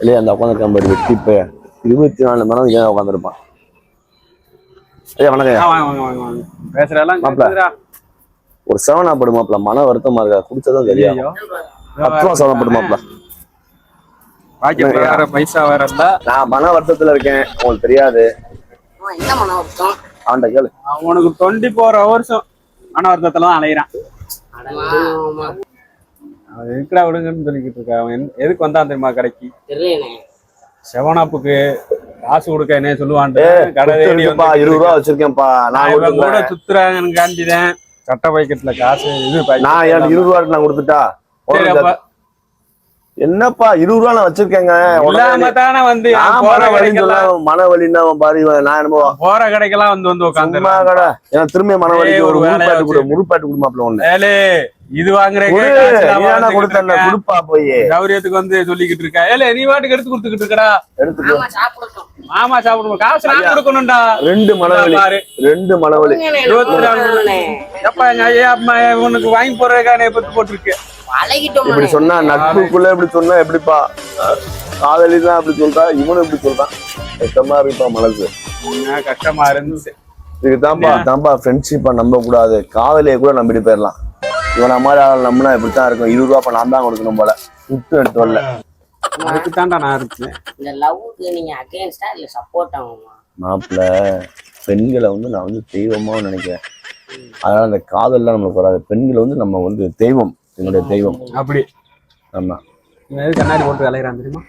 இல்லையா அந்த உட்காந்துருக்கான் பாரு வெட்டி இப்ப 24 மணி நேரம் உட்காந்துருப்பான். ஐயா வணக்கம். பேசுறா ஒரு 7 ஆப் போடுமாப்ல, மன வருத்தமா இருக்கா, குடிச்சதான் தெரியும். 10 ரூபா 7 போடுமாப்ல. பைசா வேற இல்ல. நான் மன வருத்தத்துல இருக்கேன், உங்களுக்கு தெரியாது. அவன்கிட்ட கேளு. அவனுக்கு 24 hours மன வருத்தத்துல தான் அலையிறான். அவன் இருக்கிறா விடுங்கன்னு சொல்லிக்கிட்டு இருக்க. அவன் எதுக்கு வந்தான் தெரியுமா கடைக்கு? 7 ஆப்புக்கு காசு கொடுக்க என்ன சொல்லுவான். கடை 20 ரூபா வச்சிருக்கேன்ப்பா. நான் கூட சுத்துறாங்கன்னு காண்டிதான் சட்ட பாக்கெட்ல காசு நான் 20 ரூபா நான் கொடுத்துட்டா என்னப்பா 20 ரூபா நான் வச்சிருக்கேங்க. வந்து மன வலின்னா பாரு, நான் என்னமோ போற கடைக்கெல்லாம் வந்து உட்காந்து கடை ஏன்னா திரும்ப மன வலிக்கு ஒரு முழுப்பாட்டு குடுமாப்ல ஒண்ணு இது வாங்குற கொடுப்பா போய் கௌரியத்துக்கு வந்து சொல்லிக்கிட்டு இருக்கா. ஏலே நீ வாட்டுக்கு எடுத்து கொடுத்துக்கிட்டு இருக்கடா. எடுத்துக்கோ மாமா சாப்பிடுவோம், காசு நான் கொடுக்கணும்டா. 2 மனவலி 2 மனவலி 24 எப்ப உனக்கு வாங்கி போறதுக்கான பத்து போட்டிருக்கு. இப்படி சொன்னா நட்புக்குள்ள இப்படி சொன்னா எப்படிப்பா? காதலிதான் அப்படி சொல்றா, இவனும் இப்படி சொல்றான். கஷ்டமா இருப்பா மனசு, கஷ்டமா இருந்துச்சு. இதுக்குதான்ப்பா ஃப்ரெண்ட்ஷிப்பா நம்ப கூடாது, காதலியை கூட நம்பிட்டு போயிடலாம். இவனை மாதிரி ஆள் நம்பினா இப்படித்தான் இருக்கும். 20 ரூபா நான் தான் கொடுக்கணும் போல சுட்டு எடுத்து வரல. அதுக்கு தான்டா நான் இருக்கேன். இந்த லவ்வுக்கு நீங்க அகைன்ஸ்டா இல்ல சப்போர்ட் ஆகுமா? மாப்பிள்ள பெண்களை வந்து நான் வந்து தெய்வமா நினைக்கிறேன். அதனால அந்த காதல்லாம் நம்மளுக்கு வராது. பெண்களை வந்து நம்ம வந்து தெய்வம், என்னுடைய தெய்வம். அப்படி ஆமா. கண்ணாடி போட்டு விளையாடுறான் தெரியுமா?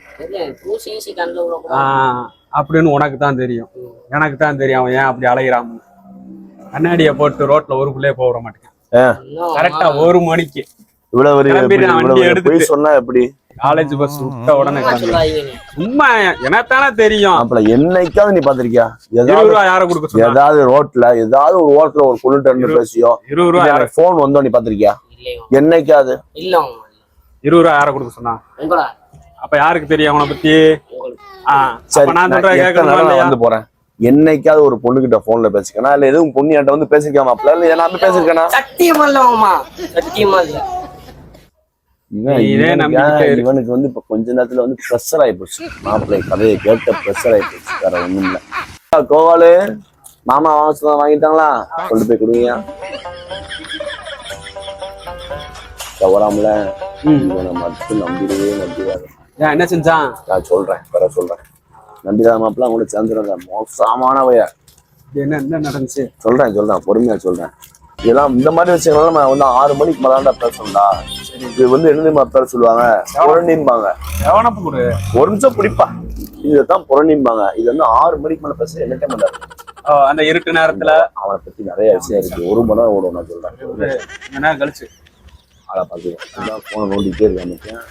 அப்படின்னு உனக்கு தான் தெரியும், எனக்கு தான் தெரியும் அவன் ஏன் அப்படி அலைகிறான். கண்ணாடியை போட்டு ரோட்ல ஒரு பிள்ளைய போக மாட்டேன். கரெக்டா 1 மணிக்கு இவ்வளவு சொன்னா எப்படி? காலேஜ் பஸ் விட்ட உடனே சும்மா எனத்தானே தெரியும். அப்ப என்னைக்காவது நீ பாத்திருக்கியா 20 ரூபா யார கொடுக்க சொன்னா? ஏதாவது ரோட்ல ஏதாவது ஒரு ஓட்டல ஒரு பொண்ணுட்ட இருந்து பேசியோ 20 ரூபா எனக்கு போன் வந்தோ நீ பாத்திருக்கியா? என்னைக்காவது? இல்ல 20 ரூபா யார கொடுக்க சொன்னா? அப்ப யாருக்கு தெரியும் அவனை பத்தி? நான் சொல்றேன் வந்து போறேன். என்னைக்காவது ஒரு பொண்ணு கிட்ட போன்ல பேசிக்கனா இல்ல எதுவும் பொண்ணியாட்ட வந்து பேசிருக்காமாப்ல இல்ல நான் பேசிருக்கேனா? சத்தியமா இல்ல சத்தியமா இல்ல. இவனுக்கு வந்து இப்ப கொஞ்ச நேரத்துல வந்து ப்ரெஷர் ஆயிப்போச்சு. மாப்பிள்ளை கதையை கேட்ட ப்ரெஷர் ஆயிப்போச்சு, வேற ஒண்ணும் இல்ல. கோவாலு மாமா வாங்கிட்டாங்களா? கொண்டு போய் கொடுங்க. வராமல மட்டும் நம்பிடுவாரு. என்ன செஞ்சான்? நான் சொல்றேன் வேற சொல்றேன். நம்பிதான் மாப்பிள்ள கூட சேர்ந்துருங்க. மோசமான வய என்ன நடந்துச்சு சொல்றேன் பொறுமையா சொல்றேன். இதெல்லாம் இந்த மாதிரி விஷயங்கள்லாம் நான் வந்து 6 மணிக்கு மேலாண்டா பேசணும்டா. இது வந்து என்ன பேர சொல்லுவாங்க, புறணிம்பாங்க. ஒரு நிமிஷம் பிடிப்பா, இதுதான் புறணிம்பாங்க. இது வந்து 6 மணிக்கு மேல பேச என்ன டைம் பண்ணாரு. அந்த இருட்டு நேரத்துல அவனை பத்தி நிறைய விஷயம் இருக்கு. 1 மணி நேரம் ஓடும். நான் சொல்றேன் கழிச்சு அதை பார்த்துக்கோ. போன நோண்டிட்டே இருக்கேன்.